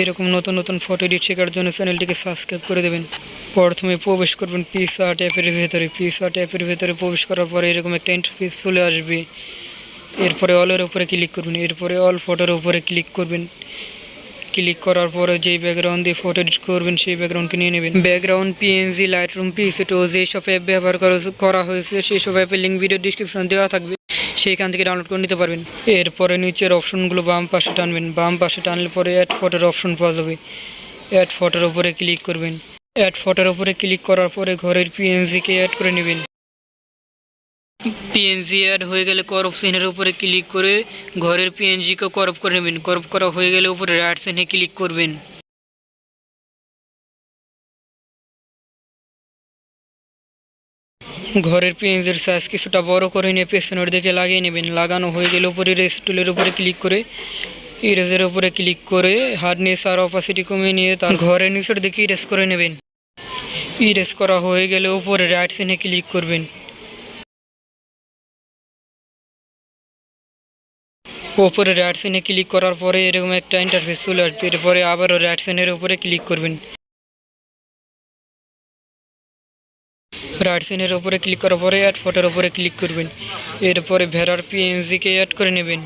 এরকম নতুন নতুন ফটো এডিট শেখার জন্য চ্যানেলটিকে সাবস্ক্রাইব করে দেবেন। প্রথমে প্রবেশ করবেন পিক্সআর্ট অ্যাপের ভেতরে। পিক্সআর্ট অ্যাপের ভেতরে প্রবেশ করার পরে এরকম একটা ইন্টারফেস চলে আসবে। এরপরে অলের উপরে ক্লিক করবেন। এরপরে অল ফটোর উপরে ক্লিক করবেন। ক্লিক করার পরে যেই ব্যাকগ্রাউন্ড দিয়ে ফটো এডিট করবেন সেই ব্যাকগ্রাউন্ডকে নিয়ে নেবেন। ব্যাকগ্রাউন্ড পিএনজি, লাইটরুম, পিক্সআর্ট যেসব অ্যাপ ব্যবহার করা হয়েছে সেই সব অ্যাপের লিঙ্ক ভিডিও ডিসক্রিপশন দেওয়া থাকবে, সেইখান থেকে ডাউনলোড করে নিতে পারবেন। এরপরে নিচের অপশনগুলো বাম পাশে টানবেন। বাম পাশে টানলে পরে অ্যাড ফটোর অপশন পাওয়া যাবে। অ্যাড ফটোর উপরে ক্লিক করবেন। অ্যাড ফটোর উপরে ক্লিক করার পরে ঘরের পিএনজিকে অ্যাড করে নেবেন। পিএনজি অ্যাড হয়ে গেলে করপ চিহ্নের উপরে ক্লিক করে ঘরের পিএনজিকে করপ করে নেবেন। করপ করা হয়ে গেলে উপরে রাইট চিহ্নে ক্লিক করবেন। ঘরের পিএনজির সাইজ কিছুটা বড় করে নিয়ে পেছনের দিকে লাগিয়ে নেবেন। লাগানো হয়ে গেলে উপরে ইরেজ টুলের উপরে ক্লিক করে ইরেজের উপরে ক্লিক করে হার্ডনেস আর অপাসিটি কমিয়ে নিয়ে তার ঘরের নিচের দিকে ইরেজ করে নেবেন। ইরেজ করা হয়ে গেলে উপরে রাইট চিহ্নে ক্লিক করবেন। উপরে রাইট চিহ্নে ক্লিক করার পরে এরকম একটা ইন্টারফেস চলে আসবে। এরপরে আবারও রাইট চিহ্নের উপরে ক্লিক করবেন। রাইট চিহ্নের উপরে ক্লিক করার পরে অ্যাড ফটোর উপরে ক্লিক করবেন। এরপরে ভেড়ার পিএনজিকে অ্যাড করে নেবেন।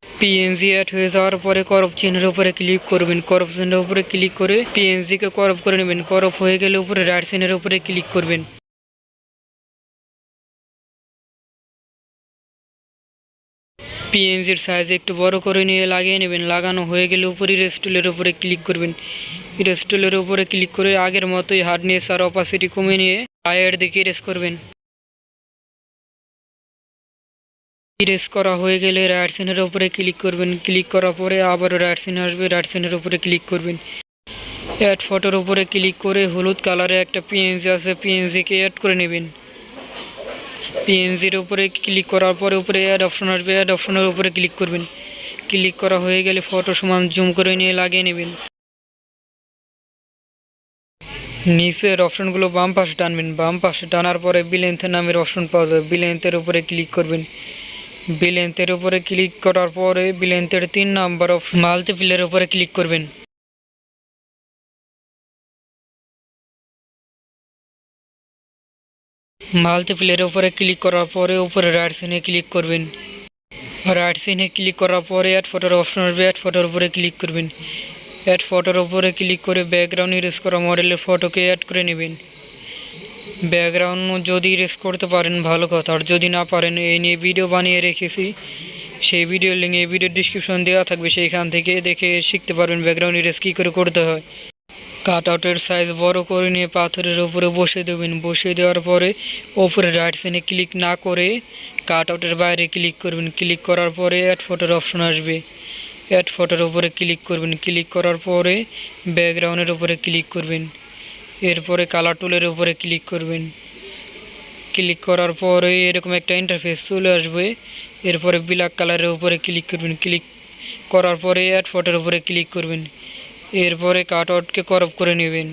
পিএনজি অ্যাড হয়ে যাওয়ার পরে করপ চিহ্নের উপরে ক্লিক করবেন। করপ চিহ্নের উপরে ক্লিক করে পিএনজিকে করপ করে নেবেন। করপ হয়ে গেলে উপরে রাইট চিহ্নের উপরে ক্লিক করবেন। পিএনজির সাইজ একটু বড় করে নিয়ে লাগিয়ে নেবেন। লাগানো হয়ে গেলে উপরে ইরেজ টুলের উপরে ক্লিক করবেন। ইরেজ টুলের উপরে ক্লিক করে আগের মতোই হার্ডনেস আর অপাসিটি কমিয়ে নিয়ে আয়ের দিকে ইরেজ করবেন। ইরেজ করা হয়ে গেলে রাইট চিহ্নের উপরে ক্লিক করবেন। ক্লিক করার পরে আবারও রাইট চিহ্ন আসবে। রাইট চিহ্নের উপরে ক্লিক করবেন। অ্যাড ফটোর উপরে ক্লিক করে হলুদ কালারে একটা পিএনজি আছে, পিএনজিকে অ্যাড করে নেবেন। পিএনজির উপরে ক্লিক করার পরে উপরে অ্যাড অপশন আসবে। অ্যাড অপশনের উপরে ক্লিক করবেন। ক্লিক করা হয়ে গেলে ফটো সমান জুম করে নিয়ে লাগিয়ে নেবেন। নিচের অপশনগুলো বাম পাশে টানবেন। বাম পাশে টানার পরে বিলেন্থ নামের অপশন পাওয়া যাবে। বিলেন্থের উপরে ক্লিক করবেন। বিলেন্থের উপরে ক্লিক করার পরে বিলেন্থের 3 নাম্বার অপশন মাল্টিপ্লের উপরে ক্লিক করবেন। মাল্টিপ্লের উপরে ক্লিক করার পরে উপরে রাইট চিহ্নে ক্লিক করবেন। রাইট চিহ্নে ক্লিক করার পরে অ্যাড ফটোর অপশন আসবে। অ্যাড ফটোর উপরে ক্লিক করবেন। অ্যাড ফটোর উপরে ক্লিক করে ব্যাকগ্রাউন্ড ইরেজ করা মডেলের ফটোকে অ্যাড করে নেবেন। ব্যাকগ্রাউন্ড যদি ইরেজ করতে পারেন ভালো কথা, আর যদি না পারেন এই নিয়ে ভিডিও বানিয়ে রেখেছি, সেই ভিডিও লিঙ্ক এই ভিডিওর ডিসক্রিপশন দেওয়া থাকবে, সেইখান থেকে দেখে শিখতে পারবেন ব্যাকগ্রাউন্ড ইরেজ কী করে করতে হয়। কাট আউটের সাইজ বড় করে নিয়ে পাথরের উপরে বসিয়ে দেবেন। বসিয়ে দেওয়ার পরে ওপরে রাইট সাইডে ক্লিক না করে কাট আউটের বাইরে ক্লিক করবেন। ক্লিক করার পরে অ্যাড ফটোর অপশন আসবে। অ্যাড ফটোর উপরে ক্লিক করবেন। ক্লিক করার পরে ব্যাকগ্রাউন্ডের উপরে ক্লিক করবেন। এরপরে কালার টুলের উপরে ক্লিক করবেন। ক্লিক করার পরে এরকম একটা ইন্টারফেস চলে আসবে। এরপরে ব্ল্যাক কালারের উপরে ক্লিক করবেন। ক্লিক করার পরে অ্যাড ফটোর উপরে ক্লিক করবেন। এরপরে কাট আউটকে করপ করে নেবেন।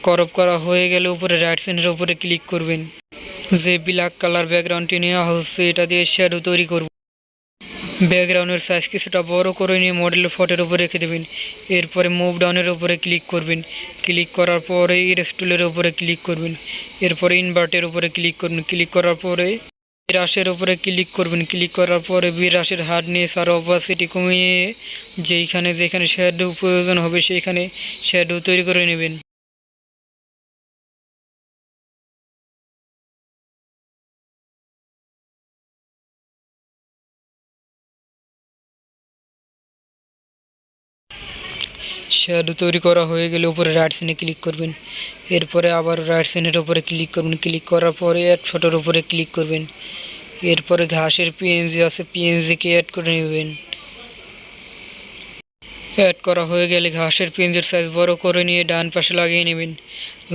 করপ করা হয়ে গেলে উপরে রাইট সাইডের উপরে ক্লিক করবেন। যে ব্ল্যাক কালার ব্যাকগ্রাউন্ডটি নেওয়া হচ্ছে এটা দিয়ে শ্যাডো তৈরি করব। ব্যাকগ্রাউন্ডের সাইজ কিছুটা বড় করে নিয়ে মডেলের ফটোর উপরে রেখে দেবেন। এরপরে মুভ ডাউনের উপরে ক্লিক করবেন। ক্লিক করার পরে ইরেজ টুলের উপরে ক্লিক করবেন। এরপরে ইনভার্টের উপরে ক্লিক করবেন। ক্লিক করার পরে বিরাশের উপরে ক্লিক করবেন। ক্লিক করার পরে বিরাশের হার্ডনেস আর অপাসিটি কমিয়ে যেখানে শ্যাডো প্রয়োজন হবে সেইখানে শ্যাডো তৈরি করে নেবেন। শ্যাডো তৈরি করা হয়ে গেলে উপরে রাইট সাইডে ক্লিক করবেন। এরপরে আবার রাইট সাইডের উপরে ক্লিক করবেন। ক্লিক করার পরে অ্যাড ফটোর উপরে ক্লিক করবেন। এরপরে ঘাসের পিএনজি আছে, পিএনজিকে অ্যাড করে নেবেন। অ্যাড করা হয়ে গেলে ঘাসের পিএনজির সাইজ বড় করে নিয়ে ডান পাশে লাগিয়ে নেবেন।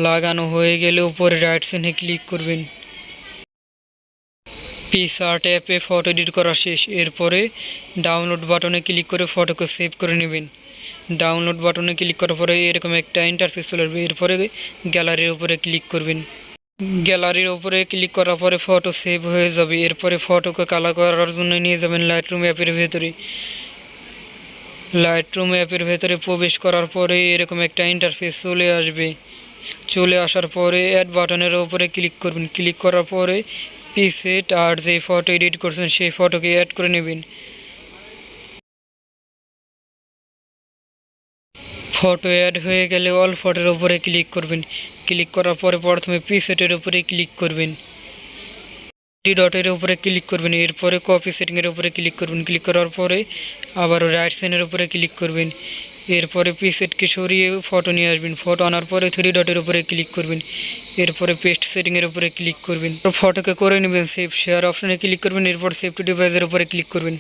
লাগানো হয়ে গেলে উপরে রাইট সাইডে ক্লিক করবেন। পিক্সআর্ট অ্যাপে ফটো এডিট করা শেষ। এরপরে ডাউনলোড বাটনে ক্লিক করে ফটোকে সেভ করে নেবেন। ডাউনলোড বাটনে ক্লিক করার পরে এরকম একটা ইন্টারফেস চলে আসবে। এরপরে গ্যালারির উপরে ক্লিক করবেন। গ্যালারির উপরে ক্লিক করার পরে ফটো সেভ হয়ে যাবে। এরপরে ফটোকে কালার করার জন্য নিয়ে যাবেন লাইটরুম অ্যাপের ভেতরে। লাইটরুম অ্যাপের ভেতরে প্রবেশ করার পরে এরকম একটা ইন্টারফেস চলে আসবে। চলে আসার পরে অ্যাড বাটনের উপরে ক্লিক করবেন। ক্লিক করার পরে পিক্সআর্ট আর যে ফটো এডিট করছেন সেই ফটোকে অ্যাড করে নেবেন। ফটো অ্যাড হয়ে গেলে অল ফটোর উপরে ক্লিক করবেন। ক্লিক করার পরে প্রথমে পিক্সআর্টের উপরে ক্লিক করবেন, ডটের উপরে ক্লিক করবেন, এরপরে কপি সেটিংয়ের উপরে ক্লিক করবেন। ক্লিক করার পরে আবারও রাইট সাইনের উপরে ক্লিক করবেন। এরপরে পিক্সআর্টকে সরিয়ে ফটো নিয়ে আসবেন। ফটো আনার পরে 3 ডটের উপরে ক্লিক করবেন। এরপরে পেস্ট সেটিংয়ের উপরে ক্লিক করবেন। ফটোকে করে নেবেন সেভ। শেয়ার অপশনে ক্লিক করবেন, এরপর সেভ টু ডিভাইসের উপরে ক্লিক করবেন।